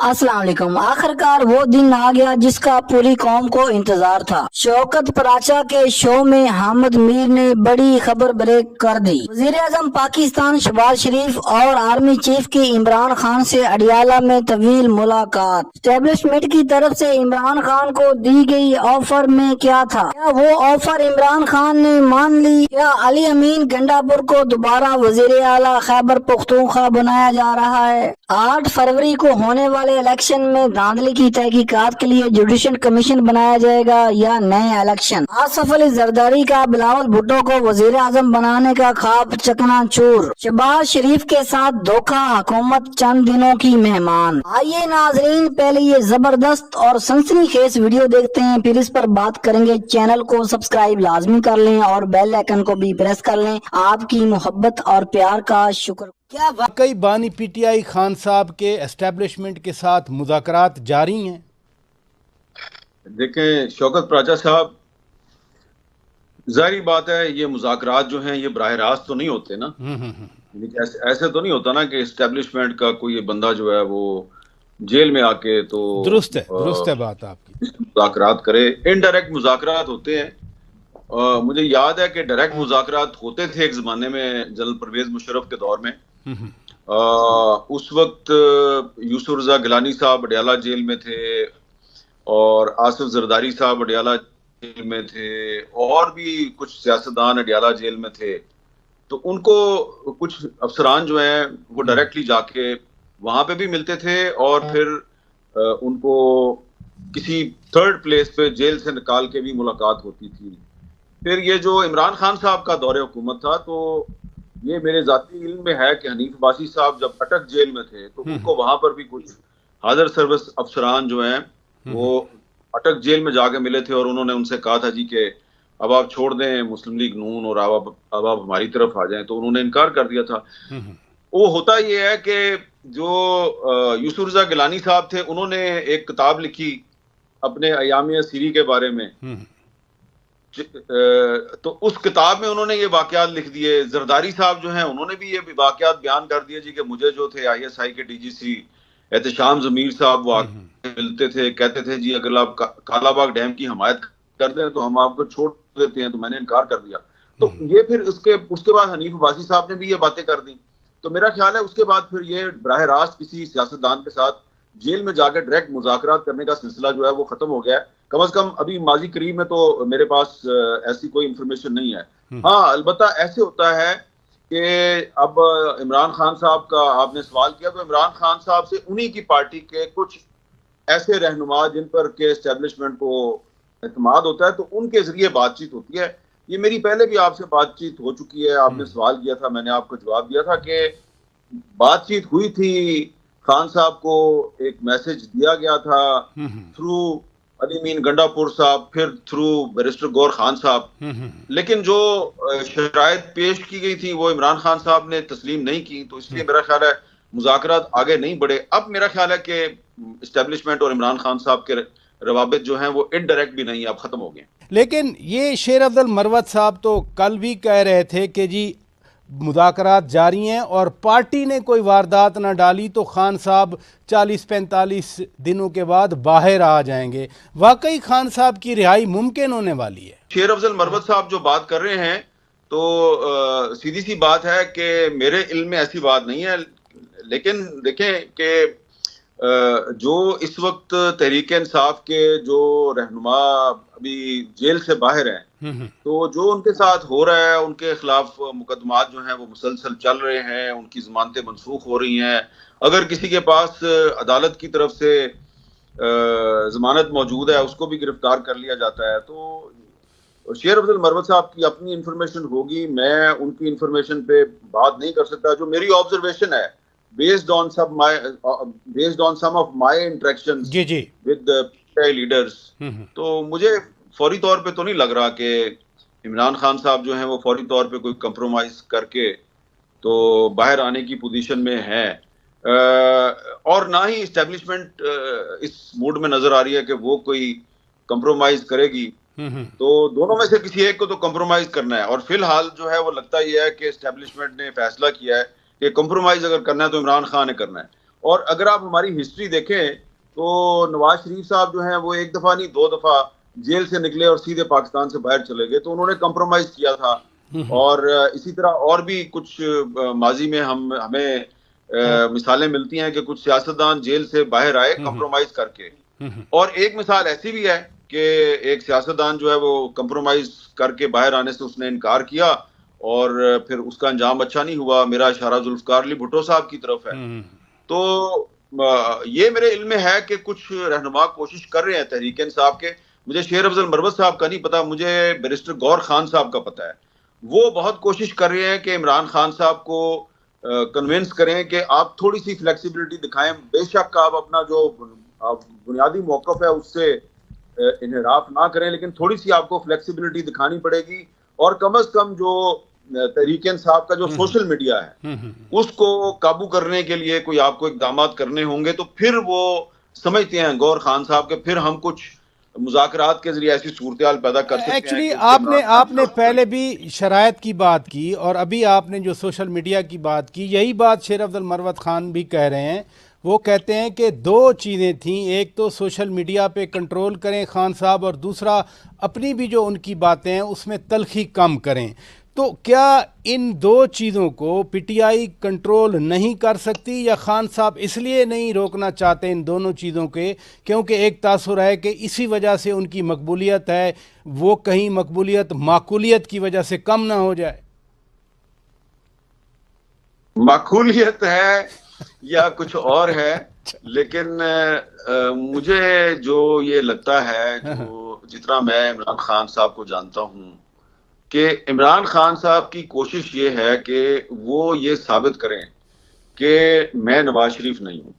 अस्सलाम वालेकुम। आखिरकार वो दिन आ गया जिसका पूरी कौम को इंतजार था। शौकत पराचा के शो में हामिद मीर ने बड़ी खबर ब्रेक कर दी। वजीर आजम पाकिस्तान शहबाज शरीफ और आर्मी चीफ की इमरान खान से अडियाला में तवील मुलाकात। एस्टेब्लिशमेंट की तरफ से इमरान खान को दी गई ऑफर में क्या था? क्या वो ऑफर इमरान खान ने मान ली? क्या अली अमीन गंडापुर को दोबारा वजीर आला खैबर पख्तूनख्वा बनाया जा रहा है? 8 फरवरी को होने वाले इलेक्शन में धांधली की तहकीकात के लिए जुडिशल कमीशन बनाया जाएगा या नए इलेक्शन? आसिफ अली जरदारी का बिलावल भुट्टो को वजीर आजम बनाने का ख्वाब चकनाचूर। शहबाज शरीफ के साथ धोखा, हुकूमत चंद दिनों की मेहमान। आइए नाजरीन, पहले ये जबरदस्त और सनसनीखेज वीडियो देखते हैं, फिर इस पर बात करेंगे। चैनल को सब्सक्राइब लाजमी कर लें और बेल आइकन को भी प्रेस कर लें। आपकी मोहब्बत और प्यार का शुक्र। क्या वाकई बानी पीटीआई खान साहब के एस्टेब्लिशमेंट के साथ मुज़ाकरात जारी हैं? देखें, शौकत पराचा साहब, जाहिर बात है ये मुज़ाकरात जो हैं ये बराह रास्त तो नहीं होते ना। ऐसे तो नहीं होता ना कि एस्टेब्लिशमेंट का कोई बंदा जो है वो जेल में आके तो दुरुस्त है बात आपकी, मुज़ाकरात करे। इनडायरेक्ट मुज़ाकरात होते हैं। मुझे याद है कि डायरेक्ट मुज़ाकरात होते थे एक ज़माने में जनरल परवेज मुशर्रफ के दौर में। उस वक्त यूसुफ रज़ा गिलानी साहब अडियाला जेल में थे और आसिफ जरदारी साहब अडियाला जेल में थे और भी कुछ सियासतदान अडियाला जेल में थे। तो उनको कुछ अफसरान जो हैं वो डायरेक्टली जाके वहां पे भी मिलते थे और फिर उनको किसी थर्ड प्लेस पे जेल से निकाल के भी मुलाकात होती थी। फिर ये जो इमरान खान साहब का दौरे हुकूमत था, तो ये मेरे जाती इल्म में है कि हनीफ अब्बासी साहब जब अटक जेल में थे तो उनको वहां पर भी कुछ हाजिर सर्विस अफसरान जो हैं वो अटक जेल में जाके मिले थे और उन्होंने उनसे कहा था जी कि अब आप छोड़ दें मुस्लिम लीग नून और अब आप हमारी तरफ आ जाएं। तो उन्होंने इनकार कर दिया था। वो होता ये है कि जो यूसुफ रज़ा गिलानी साहब थे उन्होंने एक किताब लिखी अपने अयाम असीरी के बारे में। तो उस किताब में उन्होंने ये वाकयात लिख दिए। जरदारी साहब जो हैं उन्होंने भी ये वाकयात बयान कर दिए जी कि मुझे जो थे ISI के DGC एहतशाम ज़मीर साहब वो मिलते थे, कहते थे जी अगर आप कालाबाग डैम की हमायत कर दें तो हम आपको छोड़ देते हैं। तो मैंने इनकार कर दिया। तो ये फिर उसके बाद हनीफ अब्बासी साहब ने भी ये बातें कर दी। तो मेरा ख्याल है उसके बाद फिर ये बराह रास्त किसी सियासतदान के साथ जेल में जाकर डायरेक्ट मुज़ाकरात करने का सिलसिला जो है वो खत्म हो गया है। कम से कम अभी माजी करीब में तो मेरे पास ऐसी कोई इंफॉर्मेशन नहीं है। हाँ, अलबत्ता ऐसे होता है कि अब इमरान खान साहब का आपने सवाल किया, तो इमरान खान साहब से उन्हीं की पार्टी के कुछ ऐसे रहनुमा जिन पर के एस्टेब्लिशमेंट को एतमाद होता है तो उनके जरिए बातचीत होती है। ये मेरी पहले भी आपसे बातचीत हो चुकी है। आपने सवाल किया था, मैंने आपको जवाब दिया था कि बातचीत हुई थी। खान साहब को एक मैसेज दिया गया था थ्रू अली अमीन गंडापुर साहब, फिर थ्रू बैरिस्टर गौर खान साहब। लेकिन जो शराइत पेश की गई थी वो इमरान खान साहब ने तस्लीम नहीं की, तो इसलिए मेरा ख्याल है मुज़ाकरात आगे नहीं बढ़े। अब मेरा ख्याल है कि एस्टेब्लिशमेंट और इमरान खान साहब के रवाबित जो हैं वो इनडायरेक्ट भी नहीं, अब खत्म हो गए। लेकिन ये शेर अफजल मरवत साहब तो कल भी कह रहे थे कि जी मुज़ाकरात जारी हैं और पार्टी ने कोई वारदात ना डाली तो खान साहब 40-45 दिनों के बाद बाहर आ जाएंगे। वाकई खान साहब की रिहाई मुमकिन होने वाली है? शेर अफजल मरवत साहब जो बात कर रहे हैं तो सीधी सी बात है कि मेरे इल्म में ऐसी बात नहीं है। लेकिन देखें कि जो इस वक्त तहरीक इंसाफ के जो रहनुमा अभी जेल से बाहर हैं, तो जो उनके साथ हो रहा है, उनके खिलाफ मुकदमात जो हैं वो मुसलसल चल रहे हैं, उनकी जमानतें मनसूख हो रही हैं। अगर किसी के पास अदालत की तरफ से जमानत मौजूद है उसको भी गिरफ्तार कर लिया जाता है। तो शेर अफजल मरवत साहब की अपनी इंफॉर्मेशन होगी, मैं उनकी इंफॉर्मेशन पे बात नहीं कर सकता। जो मेरी ऑब्जर्वेशन है based on some of my interactions with the PTI leaders, तो मुझे फौरी तौर पे तो नहीं लग रहा कि इमरान खान साहब जो हैं वो फौरी तौर पे कोई कंप्रोमाइज करके तो बाहर आने की पोजीशन में है। और ना ही एस्टेब्लिशमेंट इस मूड में नजर आ रही है कि वो कोई कंप्रोमाइज करेगी। तो दोनों में से किसी एक को तो कंप्रोमाइज करना है। और फिलहाल जो है वो लगता ही है कि एस्टेब्लिशमेंट ने फैसला किया है कि कंप्रोमाइज अगर करना है तो इमरान खान ने करना है। और अगर आप हमारी हिस्ट्री देखें तो नवाज शरीफ साहब जो हैं वो एक दफा नहीं 2 दफा जेल से निकले और सीधे पाकिस्तान से बाहर चले गए, तो उन्होंने कंप्रोमाइज किया था। और इसी तरह और भी कुछ माजी में हमें मिसालें मिलती हैं कि कुछ सियासतदान जेल से बाहर आए कंप्रोमाइज करके। और एक मिसाल ऐसी भी है कि एक सियासतदान जो है वो कंप्रोमाइज करके बाहर आने से उसने इनकार किया और फिर उसका अंजाम अच्छा नहीं हुआ। मेरा इशारा जुल्फकार अली भुट्टो साहब की तरफ है। तो ये मेरे इल्म में है कि कुछ रहनुमा कोशिश कर रहे हैं तहरीक इंसाफ के। मुझे शेर अफजल मरवत साहब का नहीं पता, मुझे बैरिस्टर गौर खान साहब का पता है। वो बहुत कोशिश कर रहे हैं कि इमरान खान साहब को कन्विंस करें कि आप थोड़ी सी फ्लेक्सिबिलिटी दिखाएं। बेशक आप अपना जो बुनियादी मौक़िफ़ है उससे इन्हिराफ ना करें, लेकिन थोड़ी सी आपको फ्लेक्सिबिलिटी दिखानी पड़ेगी। और कम अज कम जो तहरीक इंसाफ का जो सोशल मीडिया है उसको काबू करने के लिए कोई आपको इक़दाम करने होंगे। तो फिर वो समझते हैं गौर खान साहब के, फिर हम कुछ मुज़ाकरात के जरिए ऐसी सूरत हाल पैदा कर सकते हैं। एक्चुअली आपने पहले भी शरायत की बात की और अभी आपने जो सोशल मीडिया की बात की, यही बात शेर अफजल मरवत खान भी कह रहे हैं। वो कहते हैं कि दो चीज़ें थीं, एक तो सोशल मीडिया पे कंट्रोल करें खान साहब, और दूसरा अपनी भी जो उनकी बातें हैं उसमें तलखी कम करें। तो क्या इन दो चीज़ों को पीटीआई कंट्रोल नहीं कर सकती, या खान साहब इसलिए नहीं रोकना चाहते इन दोनों चीज़ों के क्योंकि एक तासुर है कि इसी वजह से उनकी मकबूलियत है, वो कहीं मकबूलियत माकूलियत की वजह से कम ना हो जाए? माकूलियत है या कुछ और है, लेकिन मुझे जो ये लगता है, जो जितना मैं इमरान खान साहब को जानता हूँ, कि इमरान खान साहब की कोशिश ये है कि वो ये साबित करें कि मैं नवाज शरीफ नहीं हूँ।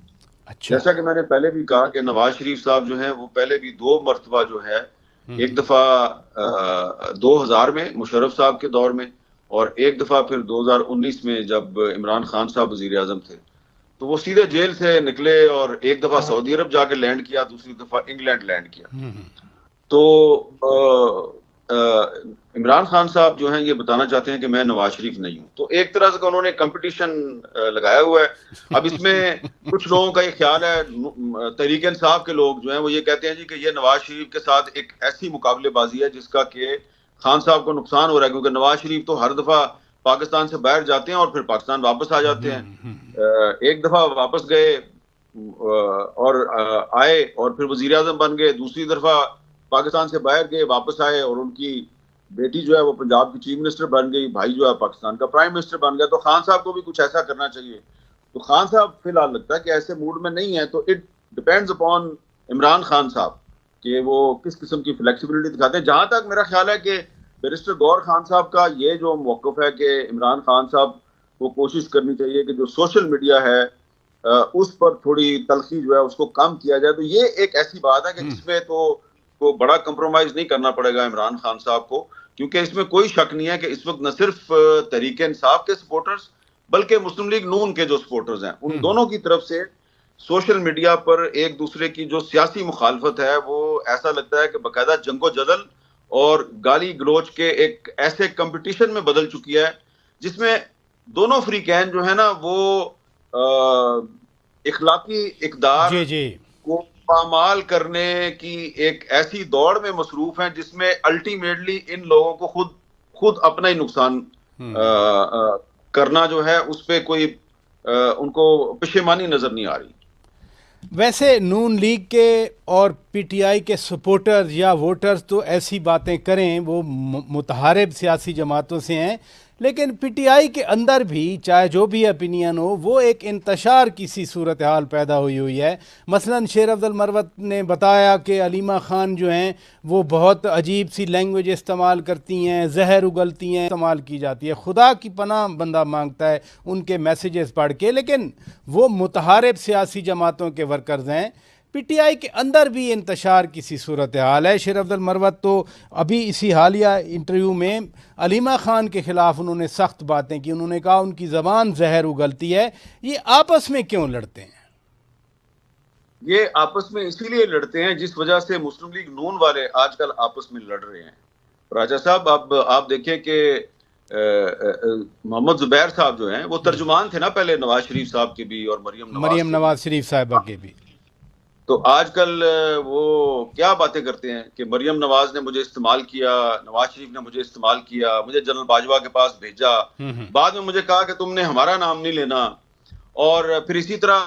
अच्छा। जैसा कि मैंने पहले भी कहा कि नवाज शरीफ साहब जो हैं वो पहले भी 2 मरतबा जो है, एक दफ़ा 2000 में मुशर्रफ साहब के दौर में, और एक दफ़ा फिर 2019 में जब इमरान खान साहब वज़ीर आज़म थे, तो वो सीधे जेल से निकले और एक दफ़ा सऊदी अरब जाके लैंड किया, दूसरी दफ़ा इंग्लैंड लैंड किया। तो इमरान खान साहब जो हैं ये बताना चाहते हैं कि मैं नवाज शरीफ नहीं हूं। तो एक तरह से उन्होंने कंपटीशन लगाया हुआ है। अब इसमें कुछ लोगों का ये ख्याल है, तहरीक इंसाफ के लोग जो हैं वो ये कहते हैं जी कि ये नवाज शरीफ के साथ एक ऐसी मुकाबलेबाजी है जिसका कि खान साहब को नुकसान हो रहा है, क्योंकि नवाज शरीफ तो हर दफा पाकिस्तान से बाहर जाते हैं और फिर पाकिस्तान वापस आ जाते हैं। एक दफा वापस गए और आए और फिर वजीर आजम बन गए, दूसरी दफा पाकिस्तान से बाहर गए, वापस आए और उनकी बेटी जो है वो पंजाब की चीफ मिनिस्टर बन गई, भाई जो है पाकिस्तान का प्राइम मिनिस्टर बन गया। तो खान साहब को भी कुछ ऐसा करना चाहिए। तो खान साहब फिलहाल लगता है कि ऐसे मूड में नहीं है। तो it depends upon Imran Khan साहब कि वो किस किस्म की फ्लेक्सिबिलिटी दिखाते हैं। जहां तक मेरा ख्याल है कि बैरिस्टर गौर खान साहब का ये जो मौक़िफ़ है कि इमरान खान साहब को कोशिश करनी चाहिए कि जो सोशल मीडिया है उस पर थोड़ी तलखी जो है उसको कम किया जाए, तो ये एक ऐसी बात है कि जिसमें तो बड़ा कंप्रोमाइज नहीं करना पड़ेगा इमरान खान साहब को, क्योंकि इसमें कोई शक नहीं है कि इस वक्त न सिर्फ तहरीक इंसाफ के सपोर्टर्स बल्कि मुस्लिम लीग नून के जो सपोर्टर्स हैं उन दोनों की तरफ से सोशल मीडिया पर एक दूसरे की जो सियासी मुखालफत है वो ऐसा लगता है कि बाकायदा जंगो जदल और गाली गलोच के एक ऐसे कंपटीशन में बदल चुकी है जिसमें दोनों फ्रीकैन जो है ना वो इखलाकी इकदार को पामाल करने की एक ऐसी दौड़ में मसरूफ हैं जिसमें अल्टीमेटली इन लोगों को खुद अपना ही नुकसान करना जो है उस पर कोई उनको पशेमानी नजर नहीं आ रही। वैसे नून लीग के और पीटीआई के सपोर्टर्स या वोटर्स तो ऐसी बातें करें, वो मुतहारिब सियासी जमातों से हैं, लेकिन पीटीआई के अंदर भी चाहे जो भी ओपिनियन हो वो एक इंतशार की सी सूरत हाल पैदा हुई है। मसलन शेर अफजल मरवत ने बताया कि अलीमा खान जो हैं वो बहुत अजीब सी लैंग्वेज इस्तेमाल करती हैं, जहर उगलती हैं, इस्तेमाल की जाती है। खुदा की पनाह बंदा मांगता है उनके मैसेजेस पढ़ के, लेकिन वो मुतहारिब सियासी जमातों के वर्कर्स हैं। पीटीआई के अंदर भी इंतशार की सी सूरत हाल है। शेर अफजल मरवत तो अभी इसी हालिया इंटरव्यू में अलीमा खान के ख़िलाफ़ उन्होंने सख्त बातें की। उन्होंने कहा उनकी ज़बान जहर उगलती है। ये आपस में क्यों लड़ते हैं? ये आपस में इसीलिए लड़ते हैं जिस वजह से मुस्लिम लीग नून वाले आजकल आपस में लड़ रहे हैं। राजा साहब, आप देखें कि मोहम्मद जुबैर साहब जो हैं वो तर्जुमान थे ना पहले नवाज शरीफ साहब के भी और मरियम नवाज शरीफ साहिबा के भी। तो आजकल वो क्या बातें करते हैं कि मरियम नवाज ने मुझे इस्तेमाल किया, नवाज शरीफ ने मुझे इस्तेमाल किया, मुझे जनरल बाजवा के पास भेजा, बाद में मुझे कहा कि तुमने हमारा नाम नहीं लेना। और फिर इसी तरह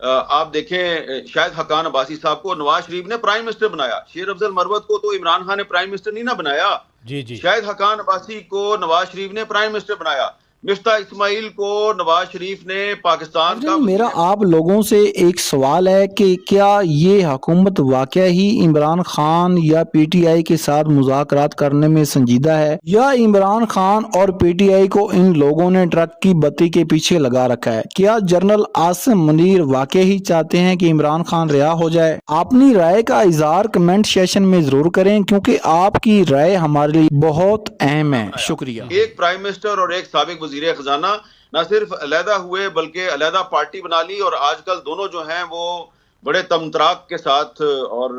आप देखें शायद हकान अब्बासी साहब को नवाज शरीफ ने प्राइम मिनिस्टर बनाया, शेर अफजल मरवत को तो इमरान खान ने प्राइम मिनिस्टर नहीं ना बनाया। जी जी। शायद हकान अब्बासी को नवाज शरीफ ने प्राइम मिनिस्टर बनाया, मिफ्ता इस्माइल को नवाज शरीफ ने पाकिस्तान का। मेरा आप लोगों से एक सवाल है कि क्या ये हुकूमत वाकई ही इमरान खान या पीटीआई के साथ मुज़ाकरात करने में संजीदा है, या इमरान खान और पीटीआई को इन लोगों ने ट्रक की बत्ती के पीछे लगा रखा है? क्या जनरल आसिम मुनीर वाकई ही चाहते हैं कि इमरान खान रिहा हो जाए? अपनी राय का इजहार कमेंट सेशन में जरूर करें, क्योंकि आपकी राय हमारे लिए बहुत अहम है। शुक्रिया। एक प्राइम मिनिस्टर और एक साबिक वजीर खजाना न सिर्फ अलहदा हुए बल्कि अलहदा पार्टी बना ली, और आजकल दोनों जो हैं वो बड़े तमतराक के साथ और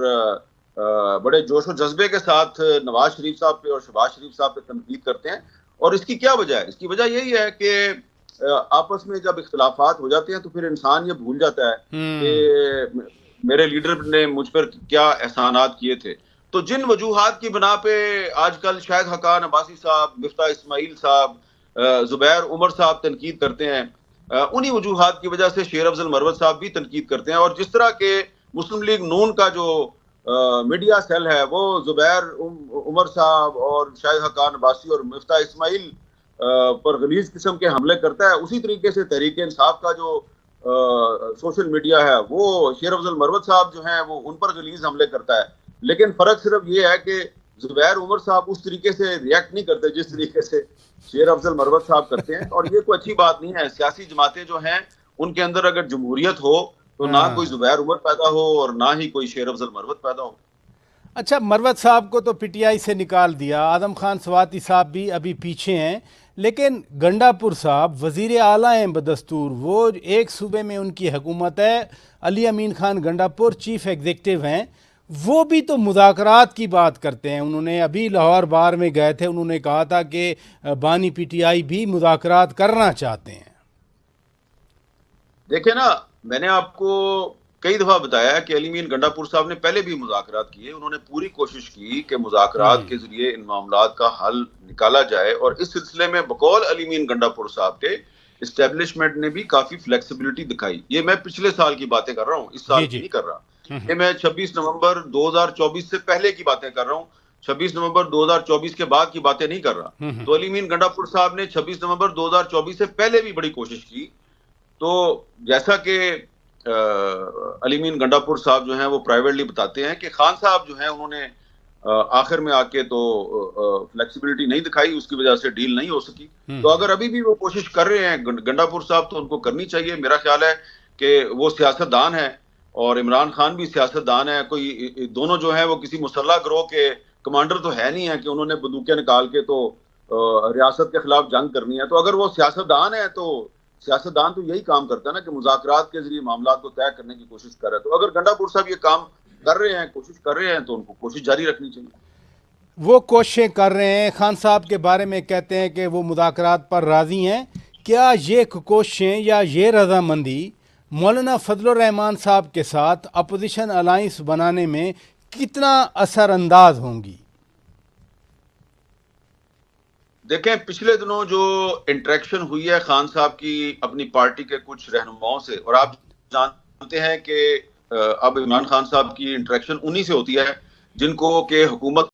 बड़े जोश और जज्बे के साथ नवाज शरीफ साहब पे और शहबाज शरीफ साहब पे तनकीद करते हैं। और इसकी क्या वजह है? इसकी वजह यही है कि आपस में जब इख्तलाफात हो जाते हैं तो फिर इंसान ये भूल जाता है कि मेरे लीडर ने मुझ पर क्या एहसानात किए थे। तो जिन वजूहात की बिना पे आजकल शायद हकान अब्बासी साहब, मिफ्ता इस्माइल साहब, जुबैर उमर साहब तनकीद करते हैं, उन्हीं वजूहात की वजह से शेर अफजल मरवत साहब भी तनकीद करते हैं। और जिस तरह के मुस्लिम लीग नून का जो मीडिया सेल है वो जुबैर उमर साहब और शायद हकान अब्बासी और मिफ्ता इस्माइल पर गलीज किस्म के हमले करता है, उसी तरीके से तहरीक इंसाफ का जो सोशल मीडिया है वो शेर अफजल मरवत साहब जो हैं वो उन पर गलीज हमले करता है। लेकिन फर्क सिर्फ ये है कि जुबैर उमर साहब उस तरीके से रिएक्ट नहीं करते जिस तरीके से शेर अफजल मरवत साहब करते हैं, और ये कोई अच्छी बात नहीं है। सियासी जमातें जो हैं उनके अंदर अगर जमहूरियत हो तो ना कोई जुबैर उमर पैदा हो और ना ही कोई शेर अफजल मरवत पैदा हो। अच्छा, मरवत साहब को तो पीटीआई से निकाल दिया, आदम खान स्वाति साहब भी अभी पीछे हैं, लेकिन गंडापुर साहब वजीर आला हैं बदस्तूर, वो एक सूबे में उनकी हुकूमत है, अली अमीन खान गंडापुर चीफ एग्जीक्यूटिव हैं, वो भी तो मुज़ाकरात की बात करते हैं। उन्होंने अभी लाहौर बार में गए थे, उन्होंने कहा था कि बानी पीटीआई भी मुज़ाकरात करना चाहते हैं। देखिए ना, मैंने आपको कई दफ़ा बताया कि अली अमीन गंडापुर साहब ने पहले भी मुज़ाकरात किए, उन्होंने पूरी कोशिश की कि मुज़ाकरात के जरिए इन मामलात का हल निकाला जाए, और इस सिलसिले में बकौल अली अमीन गंडापुर साहब के इस्टेब्लिशमेंट ने भी काफ़ी फ्लेक्सिबिलिटी दिखाई। ये मैं पिछले साल की बातें कर रहा हूँ, इस साल की नहीं कर रहा। ये मैं 26 नवंबर 2024 से पहले की बातें कर रहा हूँ, 26 नवंबर 2024 के बाद की बातें नहीं कर रहा। तो अली अमीन गंडापुर साहब ने 26 नवंबर 2024 से पहले भी बड़ी कोशिश की। तो जैसा कि अली अमीन गंडापुर साहब जो हैं वो प्राइवेटली बताते हैं कि खान साहब जो हैं उन्होंने आखिर में आके तो फ्लेक्सिबिलिटी नहीं दिखाई, उसकी वजह से डील नहीं हो सकी। तो अगर अभी भी वो कोशिश कर रहे हैं गंडापुर साहब तो उनको करनी चाहिए। मेरा ख्याल है कि वो सियासतदान है और इमरान खान भी सियासतदान है, कोई दोनों जो है वो किसी मुसल्लह गिरोह के कमांडर तो है नहीं है कि उन्होंने बंदूकें निकाल के तो रियासत के खिलाफ जंग करनी है। तो अगर वो सियासतदान है तो सियासतदान तो यही काम करता है ना कि मुज़ाकरात के जरिए मामला को तय करने की कोशिश कर रहा है। तो अगर गंडापुर साहब ये काम कर रहे हैं, कोशिश कर रहे हैं, तो उनको कोशिश जारी रखनी चाहिए। वो कोशिशें कर रहे हैं। खान साहब के बारे में कहते हैं कि वो मुज़ाकरात पर राज़ी हैं। क्या ये कोशिशें या ये रजामंदी मौलाना फजलुर रहमान साहब के साथ अपोजिशन अलायंस बनाने में कितना असरअंदाज होंगी? देखें, पिछले दिनों जो इंटरेक्शन हुई है खान साहब की अपनी पार्टी के कुछ रहनुमाओं से, और आप जानते हैं कि अब इमरान खान साहब की इंटरेक्शन उन्हीं से होती है जिनको के हुकूमत